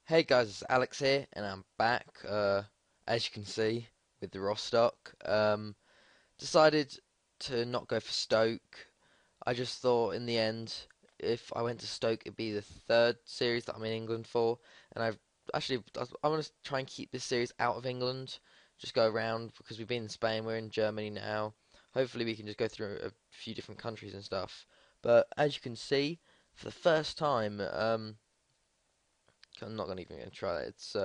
Hey guys, it's Alex here, and I'm back, as you can see, with the Rostock. Decided to not go for Stoke. I just thought in the end, if I went to Stoke, it'd be the third series that I'm in England for, and I want to try and keep this series out of England, just go around, because we've been in Spain, we're in Germany now. Hopefully we can just go through a few different countries and stuff. But as you can see, for the first time, I'm not gonna even gonna try it. It's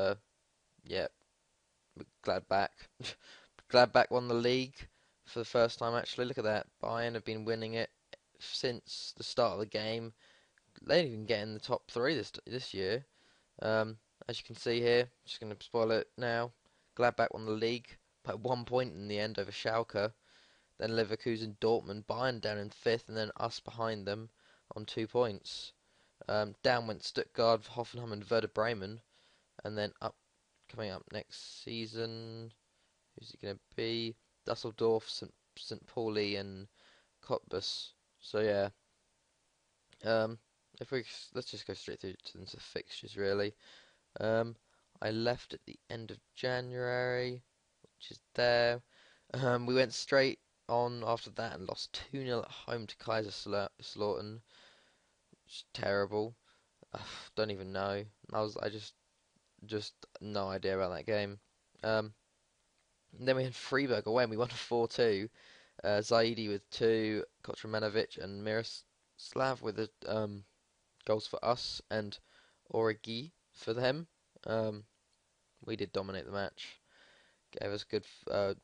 yeah, Gladbach. Gladbach won the league for the first time actually. Look at that. Bayern have been winning it since the start of the game. They didn't even get in the top three this year. Um, as you can see here, just gonna spoil it now. Gladbach won the league by 1 point in the end over Schalke. Then Leverkusen, Dortmund, Bayern down in fifth, and then us behind them on 2 points. Down went Stuttgart, Hoffenheim, and Werder Bremen, and then up coming up next season. Who's it going to be? Dusseldorf, St. Pauli, and Cottbus. So yeah, um, if we let's just go straight through to the fixtures really. Um, I left at the end of January, which is there. We went straight on after that and lost 2-0 at home to Kaiserslautern, which is terrible. Don't even know. I just no idea about that game. Um, and then we had Freiburg away and we won 4-2. Zaidi with two, Kotromanovic and Miroslav with the goals for us, and Origi for them. Um, we did dominate the match, gave us a good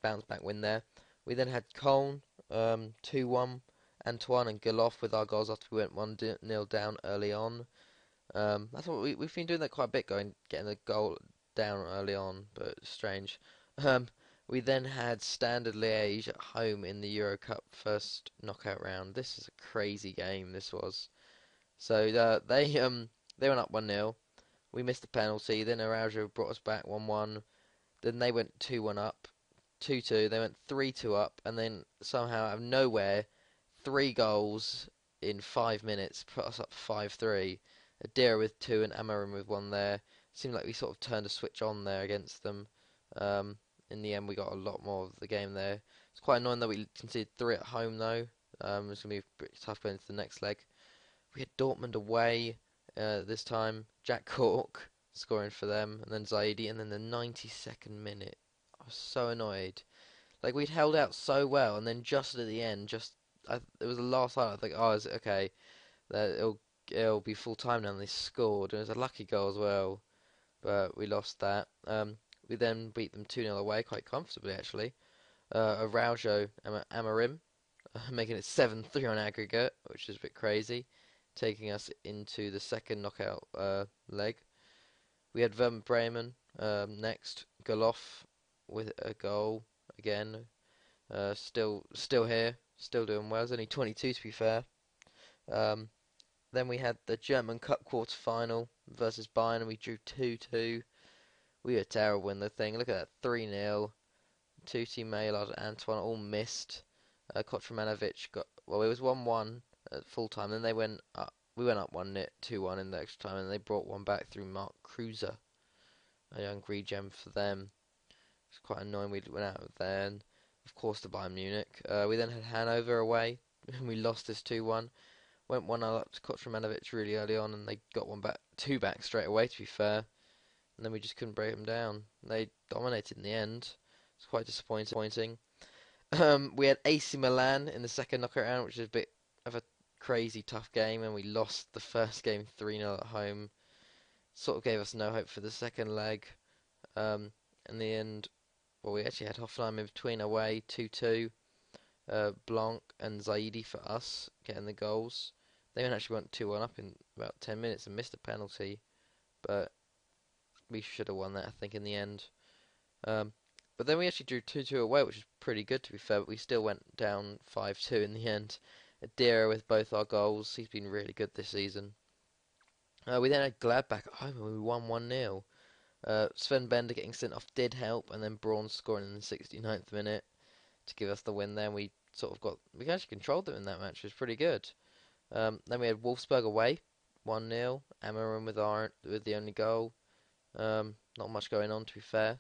bounce back win there. We then had Cologne 2-1, Antoine and Goloff with our goals after we went 1-0 down early on. That's what we've been doing that quite a bit, getting the goal down early on, but strange. Um, we then had Standard Liège at home in the Euro Cup first knockout round. This is a crazy game. This was so they went up 1-0. We missed the penalty. Then Araujo brought us back 1-1. Then they went 2-1 up, 2-2. They went 3-2 up, and then somehow out of nowhere, three goals in 5 minutes put us up 5-3. Adira with two and Amarim with one there. Seemed like we sort of turned a switch on there against them. Um, in the end, we got a lot more of the game there. It's quite annoying that we conceded three at home though. It's gonna be pretty tough going into the next leg. We had Dortmund away this time. Jack Cork scoring for them, and then Zaidi, and then the 92nd minute. I was so annoyed. Like we'd held out so well, and then just at the end, it was the last line. I think, oh, is it okay? That it'll be full time now, and they scored. And it was a lucky goal as well, but we lost that. We then beat them 2-0 away quite comfortably actually. Araujo Amarim making it 7-3 on aggregate, which is a bit crazy, taking us into the second knockout leg. We had Werder Bremen next. Goloff with a goal again. Still here, still doing well. It's only 22 to be fair. Um, then we had the German Cup quarter final versus Bayern, and we drew 2-2. We were terrible in the thing. Look at that, 3-0. Tuti, Maylard, and Antoine all missed. Kotromanovic got well. It was 1-1 at full time. Then they went up. We went up 2-1 in the extra time, and they brought one back through Mark Kruse, a young regen for them. It's quite annoying. We went out of there, and of course the Bayern Munich. We then had Hanover away, and we lost this 2-1. Went 1-0 up to Kotromanovic really early on, and they got two back straight away. To be fair, and then we just couldn't break them down. They dominated in the end. It's quite disappointing. We had AC Milan in the second knockout round, which is a bit of a crazy tough game, and we lost the first game 3-0 at home. Sort of gave us no hope for the second leg. In the end, well, we actually had Hoffenheim in between away 2-2. Blanc and Zaidi for us getting the goals. They actually went 2-1 up in about 10 minutes and missed a penalty, but we should have won that, I think, in the end. But then we actually drew 2-2 away, which is pretty good to be fair, but we still went down 5-2 in the end. Adira with both our goals. He's been really good this season. We then had Gladbach at home and we won 1-0. Sven Bender getting sent off did help, and then Braun scoring in the 69th minute to give us the win there. And we actually controlled them in that match. It was pretty good. Then we had Wolfsburg away, 1-0. Amarin with the only goal. Not much going on, to be fair.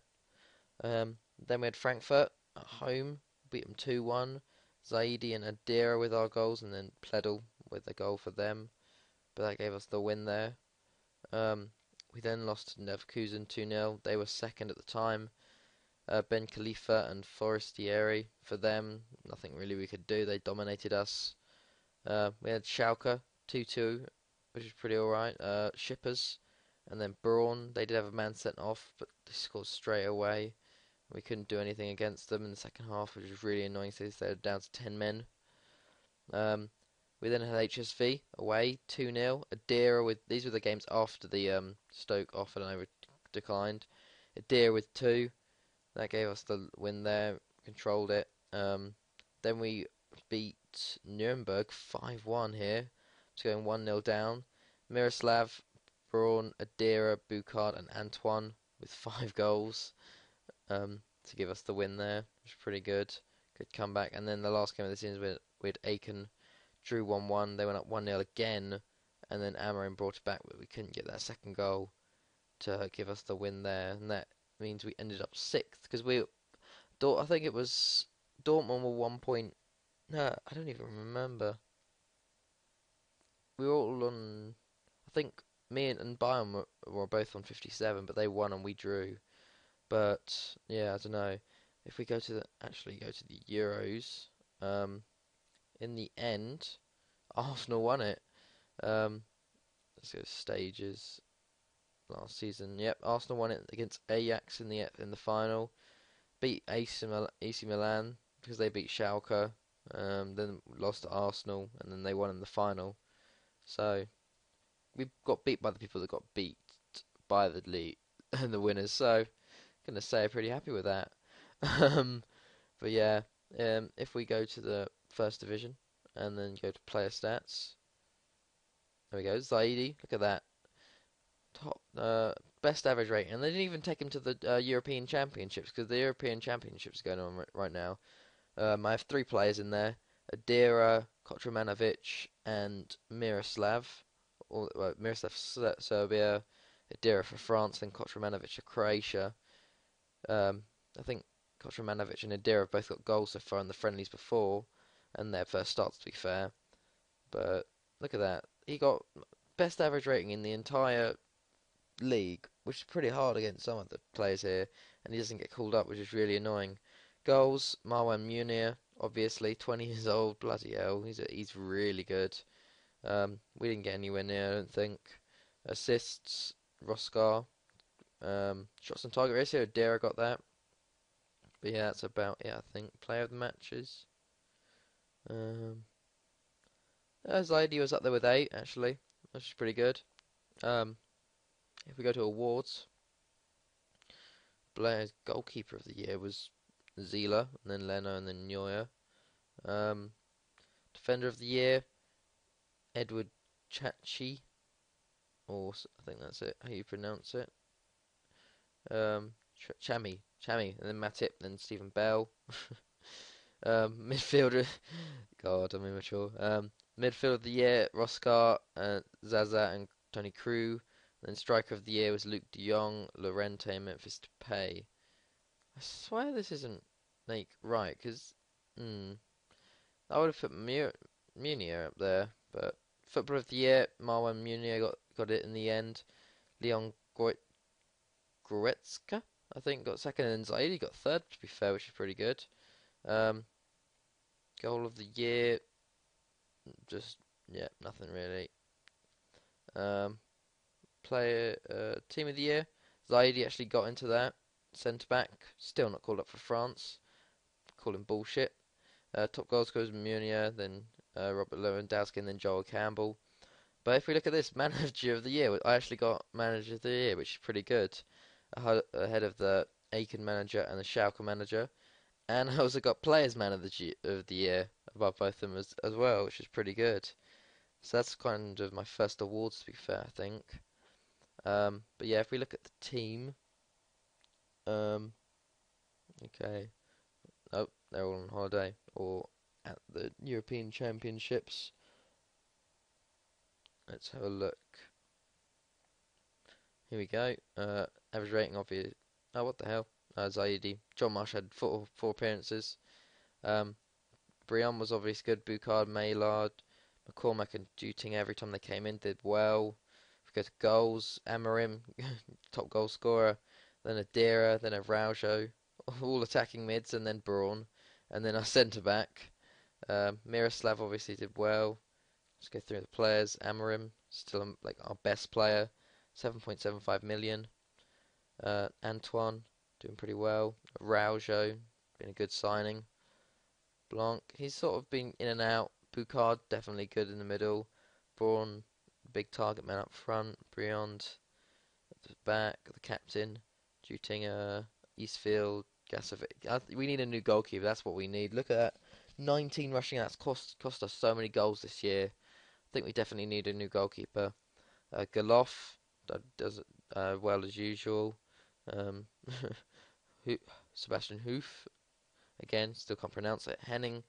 Then we had Frankfurt at home, beat them 2-1. Zaidi and Adira with our goals, and then Pledel with a goal for them. But that gave us the win there. Um, we then lost to Leverkusen 2-0. They were second at the time. Ben Khalifa and Forestieri for them. Nothing really we could do. They dominated us. We had Schalke 2-2, which is pretty alright. Shippers and then Braun. They did have a man sent off, but they scored straight away. We couldn't do anything against them in the second half, which was really annoying since they were down to 10 men. Um, we then had HSV away 2-0. Adira with these were the games after the Stoke offer and I declined. Adira with 2. That gave us the win there. Controlled it. Then we beat Nuremberg 5-1 here. It's going 1-0 down. Miroslav, Braun, Adira, Bukard, and Antoine with 5 goals to give us the win there, which was pretty good. Good comeback. And then the last game of the season we had Aiken, drew 1-1. They went up 1-0 again, and then Amarin brought it back, but we couldn't get that second goal to give us the win there. And that means we ended up 6th because I think it was Dortmund were 1 point. No, I don't even remember. We were all on. I think me and Bayern were both on 57, but they won and we drew. But yeah, I don't know. If we actually go to the Euros, in the end, Arsenal won it. Um, let's go stages. Last season, yep, Arsenal won it against Ajax in the final. Beat AC Milan because they beat Schalke. Then lost to Arsenal, and then they won in the final. So we got beat by the people that got beat by the league and the winners. So gonna say I'm pretty happy with that. Um, but yeah, if we go to the first division and then go to player stats, there we go. Zaidi, look at that, top best average rating, and they didn't even take him to the European Championships because the European Championships are going on right now. I have 3 players in there: Adira, Kotromanovic, and Miroslav. Miroslav Serbia, Adira for France, and Kotromanovic for Croatia. I think Kotromanovic and Adira have both got goals so far in the friendlies before, and their first starts, to be fair. But look at that. He got best average rating in the entire league, which is pretty hard against some of the players here, and he doesn't get called up, which is really annoying. Goals, Marwan Munir, obviously, 20 years old, bloody hell, he's really good. We didn't get anywhere near, I don't think. Assists, Roskar. Shots on target ratio, Dara got that. But yeah, that's about it, I think. Player of the matches. Zaidi was up there with 8, actually, which is pretty good. If we go to awards, Blair's goalkeeper of the year was Zila, and then Leno, and then Neuer. Defender of the year, Edward Chachi, or I think that's it, how you pronounce it. Chami, and then Matip, then Stephen Bell. Midfielder, God, I'm immature. Midfielder of the year, Roskar, Zaza, and Tony Crew. Then striker of the year was Luke De Jong, Lorente, and Memphis Depay. I swear this isn't like right, because I would have put Munier up there, but footballer of the year, Marwan Munier got it in the end. Leon Goretzka, I think, got second, and Zaidi got third, to be fair, which is pretty good. Goal of the year, just yeah, nothing really. Team of the year, Zaidi actually got into that. Centre back, still not called up for France. Call him bullshit. Top goal scorers Munier, then Robert Lewandowski, and then Joel Campbell. But if we look at this, manager of the year, I actually got manager of the year, which is pretty good. Ahead of the Aiken manager and the Schalke manager. And I also got players man of the year above both of them as well, which is pretty good. So that's kind of my first awards, to be fair, I think. But yeah, if we look at the team, okay. Oh, they're all on holiday or at the European Championships. Let's have a look. Here we go. Average rating of you. Oh, what the hell? Zaidi. John Marsh had four appearances. Um, Brion was obviously good. Boucard, Maylard, McCormack and Duting every time they came in did well. If we go to goals, Amarim, top goal scorer, then Adira, then a Raujo, all attacking mids, and then Braun, and then our centre back. Miroslav obviously did well. Let's go through the players. Amarim, still like our best player, 7.75 million. Antoine, doing pretty well. Raujo, been a good signing. Blanc, he's sort of been in and out. Boucard, definitely good in the middle. Braun, big target man up front. Briand, at the back, the captain. Jutinger, Eastfield, Gasovic. We need a new goalkeeper, that's what we need. Look at that. 19 rushing outs cost us so many goals this year. I think we definitely need a new goalkeeper. Galoff does it well as usual. Um, Sebastian Hoof, again, still can't pronounce it. Henning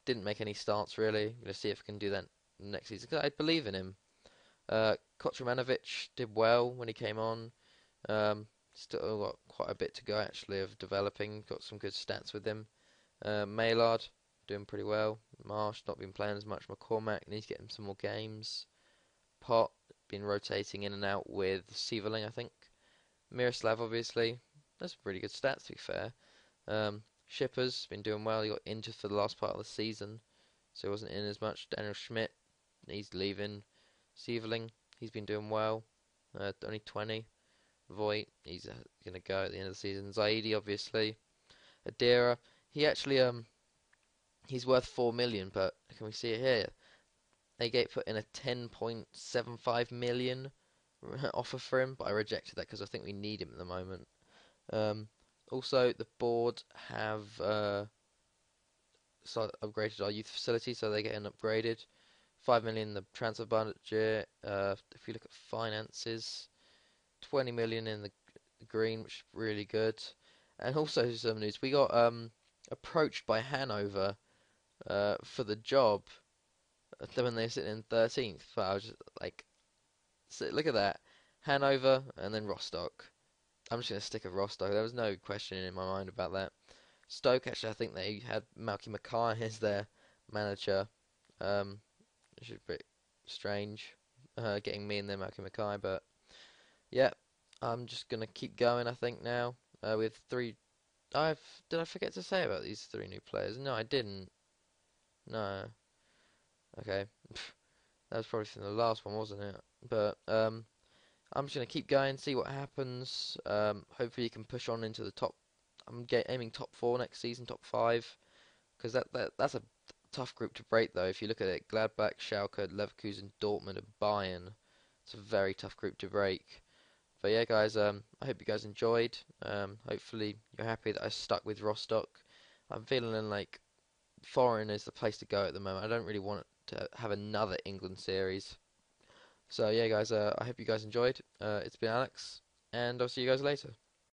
didn't make any starts really. I'm gonna see if we can do that next season 'cause I believe in him. Kotromanovic did well when he came on. Still got quite a bit to go actually of developing. Got some good stats with him. Maylard doing pretty well. Marsh not been playing as much. McCormack needs to get him some more games. Pot been rotating in and out with Sieverling, I think. Miroslav obviously. That's really good stats to be fair. Shipper's been doing well. He got injured for the last part of the season, so he wasn't in as much. Daniel Schmidt, he's leaving. Sieverling, he's been doing well. Only 20. Voigt, he's gonna go at the end of the season. Zaidi, obviously. Adira, he actually he's worth 4 million, but can we see it here? They put in a 10.75 million offer for him, but I rejected that because I think we need him at the moment. Um, Also, the board have upgraded our youth facility, so they're getting upgraded. 5 million the transfer budget. If you look at finances, 20 million in the green, which is really good. And also some news: we got approached by Hanover for the job when they're sitting in 13th. But I was just like, look at that, Hanover and then Rostock. I'm just gonna stick with Rostock. There was no question in my mind about that. Stoke actually, I think they had Malky Mackay as their manager, which is a bit strange, getting me and then Malky Mackay. But yeah, I'm just gonna keep going. I think now with three. Did I forget to say about these three new players? No, I didn't. No. Okay, that was probably from the last one, wasn't it? But I'm just gonna keep going, see what happens. Hopefully, you can push on into the top. Aiming top four next season, top five, because that's a tough group to break though. If you look at it, Gladbach, Schalke, Leverkusen, Dortmund, and Bayern. It's a very tough group to break. But yeah, guys, I hope you guys enjoyed. Hopefully, you're happy that I stuck with Rostock. I'm feeling like foreign is the place to go at the moment. I don't really want to have another England series. So yeah, guys, I hope you guys enjoyed. It's been Alex, and I'll see you guys later.